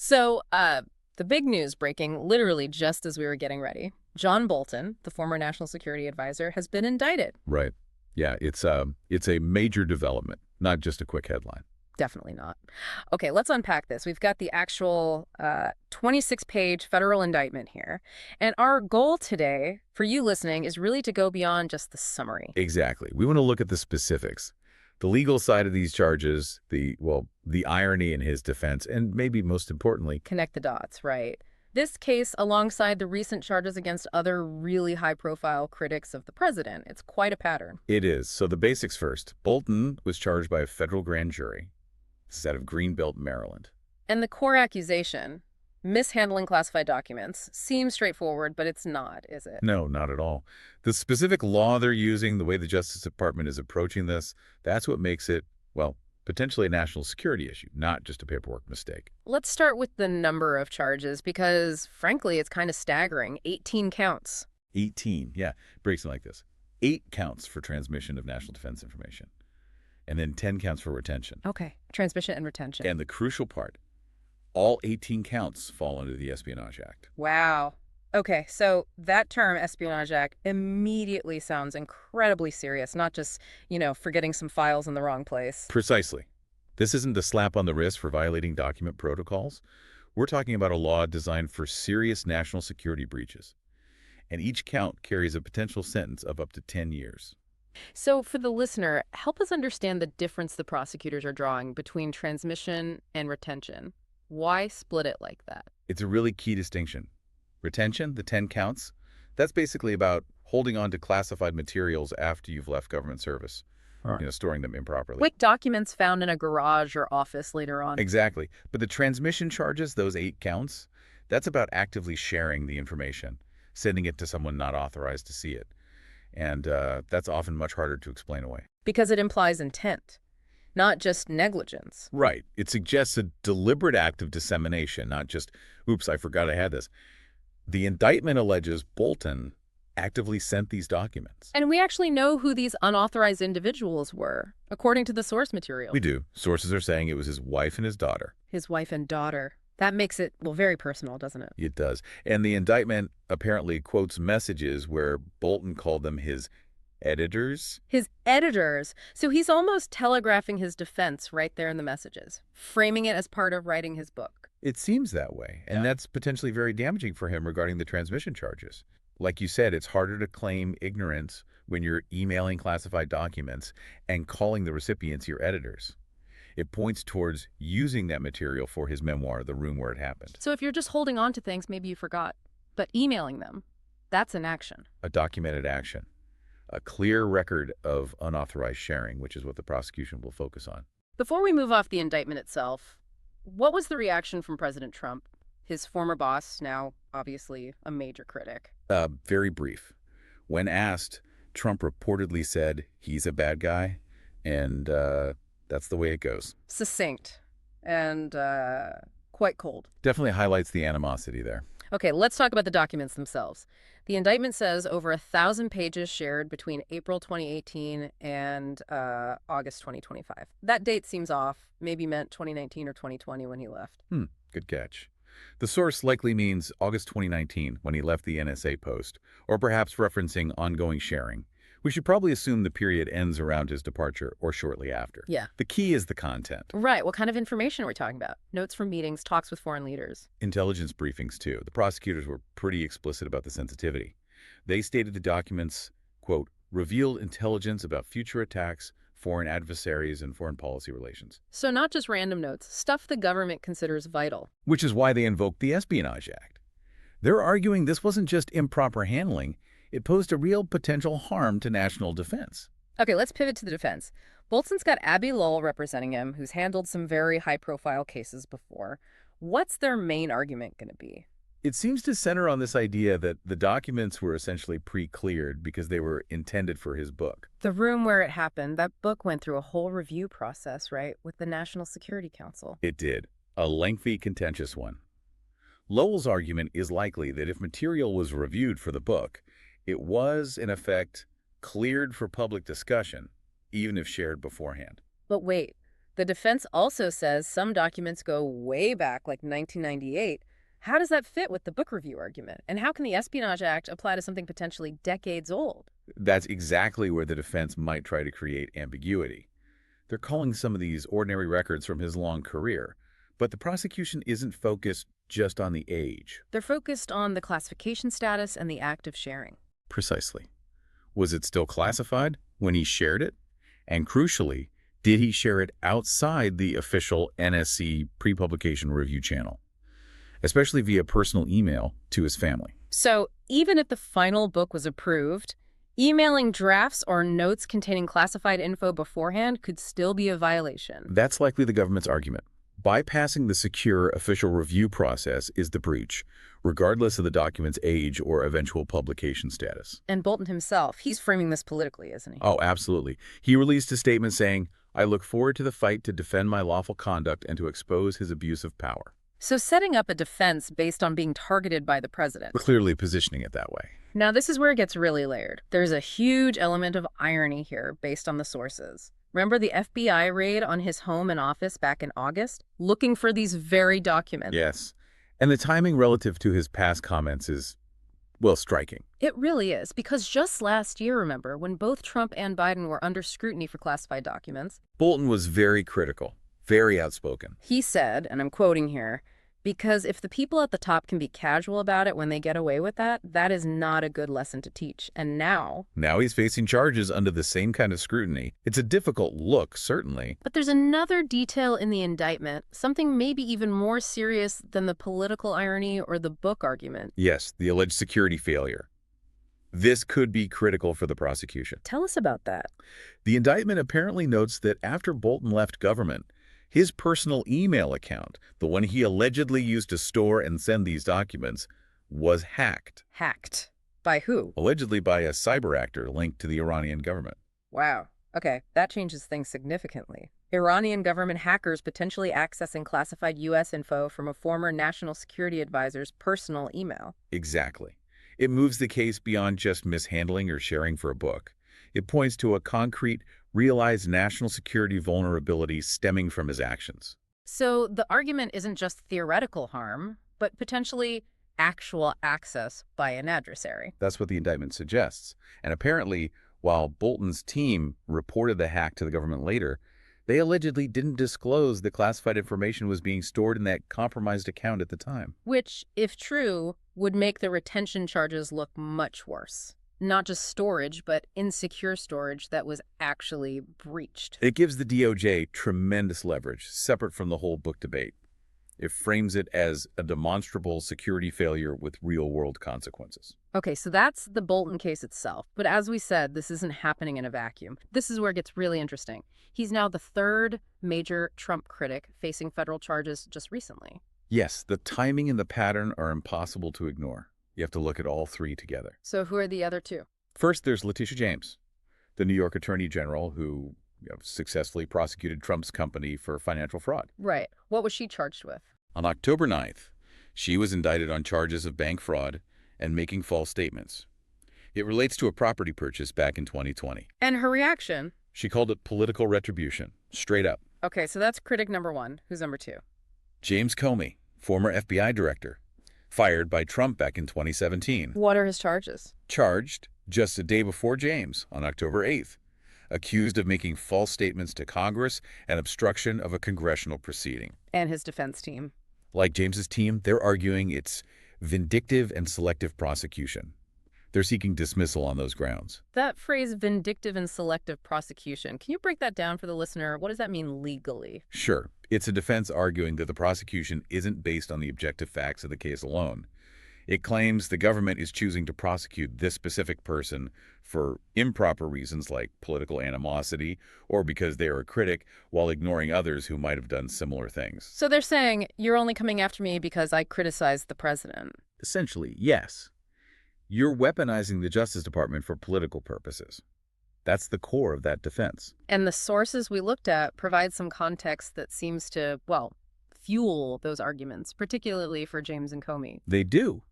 So, the big news breaking literally just as we were getting ready. John Bolton, the former national security advisor, has been indicted. Right. Yeah, it's a major development, not just a quick headline. Definitely not. Okay, let's unpack this. We've got the actual 26-page federal indictment here. And our goal today, for you listening, is really to go beyond just the summary. Exactly. We want to look at the specifics, the legal side of these charges, the irony in his defense, and maybe most importantly, Connect the dots, right? This case, alongside the recent charges against other really high-profile critics of the president, it's quite a pattern. it is. So the basics first. Bolton was charged by a federal grand jury. This is out of Greenbelt, Maryland. And the core accusation, mishandling classified documents, seems straightforward, but it's not, is it? No, not at all. The specific law they're using, the way the Justice Department is approaching this, that's what makes it, well, potentially a national security issue, not just a paperwork mistake. Let's start with the number of charges because, frankly, it's kind of staggering. 18 counts. 18, yeah, breaks it like this. 8 counts for transmission of national defense information, and then 10 counts for retention. Okay. Transmission and retention. And the crucial part, all 18 counts fall under the Espionage Act. Wow. Okay, so that term, Espionage Act, immediately sounds incredibly serious, not just, forgetting some files in the wrong place. Precisely. This isn't a slap on the wrist for violating document protocols. We're talking about a law designed for serious national security breaches. And each count carries a potential sentence of up to 10 years. So for the listener, help us understand the difference the prosecutors are drawing between transmission and retention. Why split it like that? It's a really key distinction. Retention, the 10 counts, that's basically about holding on to classified materials after you've left government service, storing them improperly. Quick documents found in a garage or office later on. Exactly. But the transmission charges, those 8 counts, that's about actively sharing the information, sending it to someone not authorized to see it. And that's often much harder to explain away. Because it implies intent, not just negligence. Right. It suggests a deliberate act of dissemination, not just, oops, I forgot I had this. The indictment alleges Bolton actively sent these documents. And we actually know who these unauthorized individuals were, according to the source material. We do. Sources are saying it was his wife and his daughter. His wife and daughter. That makes it, very personal, doesn't it? It does. And the indictment apparently quotes messages where Bolton called them his editors. His editors. So he's almost telegraphing his defense right there in the messages, framing it as part of writing his book. It seems that way, and that's potentially very damaging for him regarding the transmission charges. Like you said, it's harder to claim ignorance when you're emailing classified documents and calling the recipients your editors. It points towards using that material for his memoir, The Room Where It Happened. So if you're just holding on to things maybe you forgot, but emailing them, that's an action. A documented action. A clear record of unauthorized sharing, which is what the prosecution will focus on. Before we move off the indictment itself, what was the reaction from President Trump, his former boss, now obviously a major critic? Very brief. When asked, Trump reportedly said he's a bad guy, and that's the way it goes. Succinct and quite cold. Definitely highlights the animosity there. Okay, let's talk about the documents themselves. The indictment says over 1,000 pages shared between April 2018 and August 2025. That date seems off, maybe meant 2019 or 2020 when he left. Good catch. The source likely means August 2019 when he left the NSA post, or perhaps referencing ongoing sharing. We should probably assume the period ends around his departure or shortly after. Yeah. The key is the content. Right. What kind of information are we talking about? Notes from meetings, talks with foreign leaders. Intelligence briefings, too. The prosecutors were pretty explicit about the sensitivity. They stated the documents, quote, revealed intelligence about future attacks, foreign adversaries, and foreign policy relations. So not just random notes, stuff the government considers vital. Which is why they invoked the Espionage Act. They're arguing this wasn't just improper handling, it posed a real potential harm to national defense. Okay, let's pivot to the defense. Bolton's got Abby Lowell representing him, who's handled some very high-profile cases before. What's their main argument going to be? It seems to center on this idea that the documents were essentially pre-cleared because they were intended for his book. The Room Where It Happened, that book went through a whole review process, right, with the National Security Council. It did. A lengthy, contentious one. Lowell's argument is likely that if material was reviewed for the book, it was, in effect, cleared for public discussion, even if shared beforehand. But wait, The defense also says some documents go way back, like 1998. How does that fit with the book review argument? And how can the Espionage Act apply to something potentially decades old? That's exactly where the defense might try to create ambiguity. They're calling some of these ordinary records from his long career, but the prosecution isn't focused just on the age. They're focused on the classification status and the act of sharing. Precisely. Was it still classified when he shared it? And crucially, did he share it outside the official NSC pre-publication review channel, especially via personal email to his family? So even if the final book was approved, emailing drafts or notes containing classified info beforehand could still be a violation. That's likely the government's argument. Bypassing the secure official review process is the breach, regardless of the document's age or eventual publication status. And Bolton himself, he's framing this politically, isn't he? Oh, absolutely. He released a statement saying, "I look forward to the fight to defend my lawful conduct and to expose his abuse of power." So setting up a defense based on being targeted by the president. Clearly positioning it that way. Now, this is where it gets really layered. There's a huge element of irony here based on the sources. Remember the FBI raid on his home and office back in August, looking for these very documents? Yes. And the timing relative to his past comments is, well, striking. It really is, because just last year, remember, when both Trump and Biden were under scrutiny for classified documents, Bolton was very critical, very outspoken. he said, and I'm quoting here, because if the people at the top can be casual about it when they get away with that, that is not a good lesson to teach. And now He's facing charges under the same kind of scrutiny. It's a difficult look, certainly. But there's another detail in the indictment, something maybe even more serious than the political irony or the book argument. Yes, the alleged security failure. This could be critical for the prosecution. Tell us about that. The indictment apparently notes that after Bolton left government, his personal email account, the one he allegedly used to store and send these documents, was hacked. Hacked. By who? Allegedly by a cyber actor linked to the Iranian government. Wow. Okay, that changes things significantly. Iranian government hackers potentially accessing classified U.S. info from a former national security advisor's personal email. Exactly. It moves the case beyond just mishandling or sharing for a book. It points to a concrete, realized national security vulnerability stemming from his actions. So the argument isn't just theoretical harm, but potentially actual access by an adversary. That's what the indictment suggests. And apparently, while Bolton's team reported the hack to the government later, they allegedly didn't disclose that classified information was being stored in that compromised account at the time. Which, if true, would make the retention charges look much worse. Not just storage, but insecure storage that was actually breached. It gives the DOJ tremendous leverage, separate from the whole book debate. It frames it as a demonstrable security failure with real-world consequences. Okay, so that's the Bolton case itself. But as we said, this isn't happening in a vacuum. This is where it gets really interesting. He's now the third major Trump critic facing federal charges just recently. Yes, the timing and the pattern are impossible to ignore. You have to look at all three together. So who are the other two? First, there's Letitia James, the New York Attorney General who successfully prosecuted Trump's company for financial fraud. Right. What was she charged with? On October 9th, she was indicted on charges of bank fraud and making false statements. It relates to a property purchase back in 2020. And her reaction? She called it political retribution, straight up. Okay, so that's critic number one. Who's number two? James Comey, former FBI director, fired by Trump back in 2017. What are his charges? Charged just a day before James, on October 8th, accused of making false statements to Congress and obstruction of a congressional proceeding. And his defense team. Like James's team, they're arguing it's vindictive and selective prosecution. They're seeking dismissal on those grounds. That phrase, vindictive and selective prosecution, can you break that down for the listener? What does that mean legally? Sure. It's a defense arguing that the prosecution isn't based on the objective facts of the case alone. It claims the government is choosing to prosecute this specific person for improper reasons like political animosity or because they are a critic while ignoring others who might have done similar things. So they're saying, you're only coming after me because I criticized the president. Essentially, yes. You're weaponizing the Justice Department for political purposes. That's the core of that defense. And the sources we looked at provide some context that seems to, well, fuel those arguments, particularly for James and Comey. They do.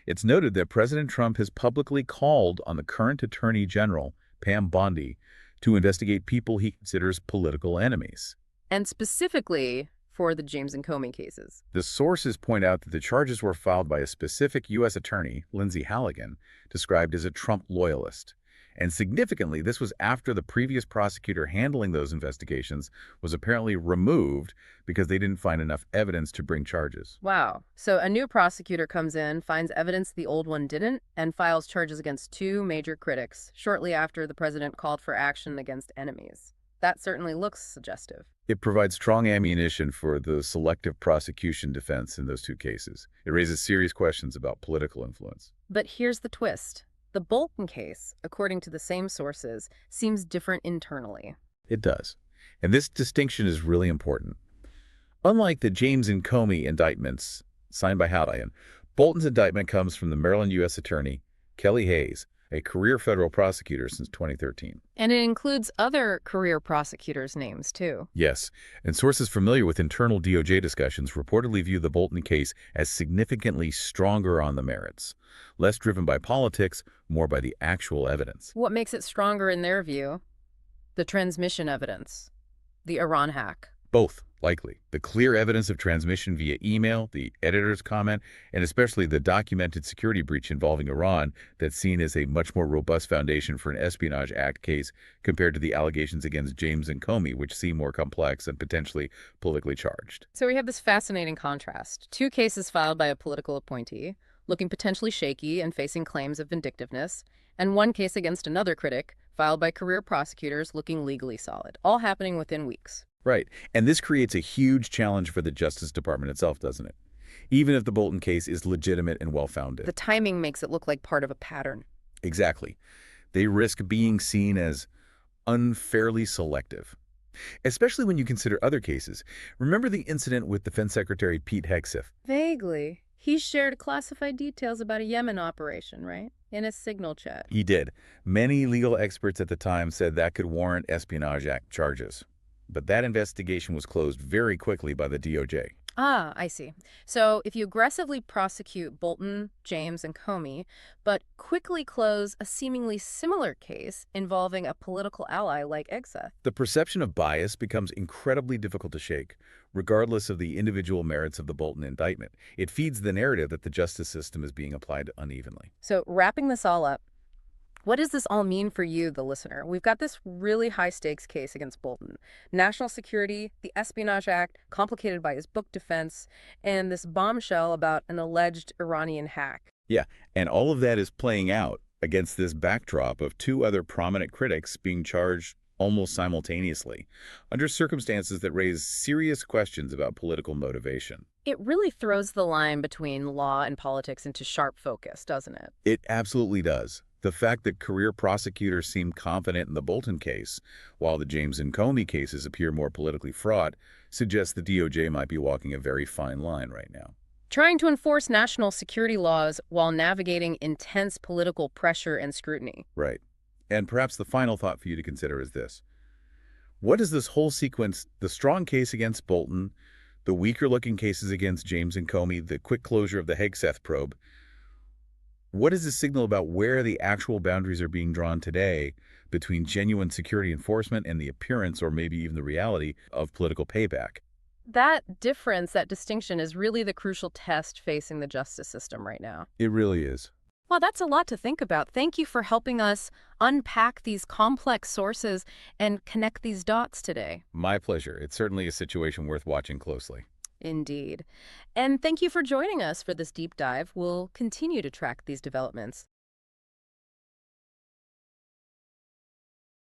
It's noted that President Trump has publicly called on the current Attorney General, Pam Bondi, to investigate people he considers political enemies. and specifically for the James and Comey cases. The sources point out that the charges were filed by a specific U.S. attorney, Lindsay Halligan, described as a Trump loyalist. And significantly, this was after the previous prosecutor handling those investigations was apparently removed because they didn't find enough evidence to bring charges. Wow. So a new prosecutor comes in, finds evidence the old one didn't, and files charges against two major critics shortly after the president called for action against enemies. That certainly looks suggestive. It provides strong ammunition for the selective prosecution defense in those two cases. It raises serious questions about political influence. But here's the twist. The Bolton case, according to the same sources, seems different internally. It does. And this distinction is really important. Unlike the James and Comey indictments signed by Halligan, Bolton's indictment comes from the Maryland U.S. Attorney, Kelly Hayes, a career federal prosecutor since 2013. And it includes other career prosecutors' names, too. Yes, and sources familiar with internal DOJ discussions reportedly view the Bolton case as significantly stronger on the merits, less driven by politics, more by the actual evidence. What makes it stronger in their view? The transmission evidence, the Iran hack. Both, likely. The clear evidence of transmission via email, the editor's comment, and especially the documented security breach involving Iran that's seen as a much more robust foundation for an Espionage Act case compared to the allegations against James and Comey, which seem more complex and potentially politically charged. So we have this fascinating contrast. Two cases filed by a political appointee, looking potentially shaky and facing claims of vindictiveness, and one case against another critic, filed by career prosecutors looking legally solid, all happening within weeks. Right. And this creates a huge challenge for the Justice Department itself, doesn't it? Even if the Bolton case is legitimate and well-founded. The timing makes it look like part of a pattern. Exactly. They risk being seen as unfairly selective, especially when you consider other cases. Remember the incident with Defense Secretary Pete Hegseth? Vaguely. He shared classified details about a Yemen operation, right? In a signal chat. He did. Many legal experts at the time said that could warrant Espionage Act charges. But that investigation was closed very quickly by the DOJ. Ah, I see. So if you aggressively prosecute Bolton, James, and Comey, but quickly close a seemingly similar case involving a political ally like Hegseth. The perception of bias becomes incredibly difficult to shake, regardless of the individual merits of the Bolton indictment. It feeds the narrative that the justice system is being applied unevenly. So wrapping this all up, what does this all mean for you, the listener? We've got this really high-stakes case against Bolton. National security, the Espionage Act, complicated by his book defense, and this bombshell about an alleged Iranian hack. Yeah, and all of that is playing out against this backdrop of two other prominent critics being charged almost simultaneously, under circumstances that raise serious questions about political motivation. It really throws the line between law and politics into sharp focus, doesn't it? It absolutely does. The fact that career prosecutors seem confident in the Bolton case, while the James and Comey cases appear more politically fraught, suggests the DOJ might be walking a very fine line right now. Trying to enforce national security laws while navigating intense political pressure and scrutiny. Right. And perhaps the final thought for you to consider is this. What does this whole sequence, the strong case against Bolton, the weaker-looking cases against James and Comey, the quick closure of the Hegseth probe, what does this signal about where the actual boundaries are being drawn today between genuine security enforcement and the appearance, or maybe even the reality, of political payback? That difference, that distinction, is really the crucial test facing the justice system right now. It really is. Well, that's a lot to think about. Thank you for helping us unpack these complex sources and connect these dots today. My pleasure. It's certainly a situation worth watching closely. Indeed. And thank you for joining us for this deep dive. We'll continue to track these developments.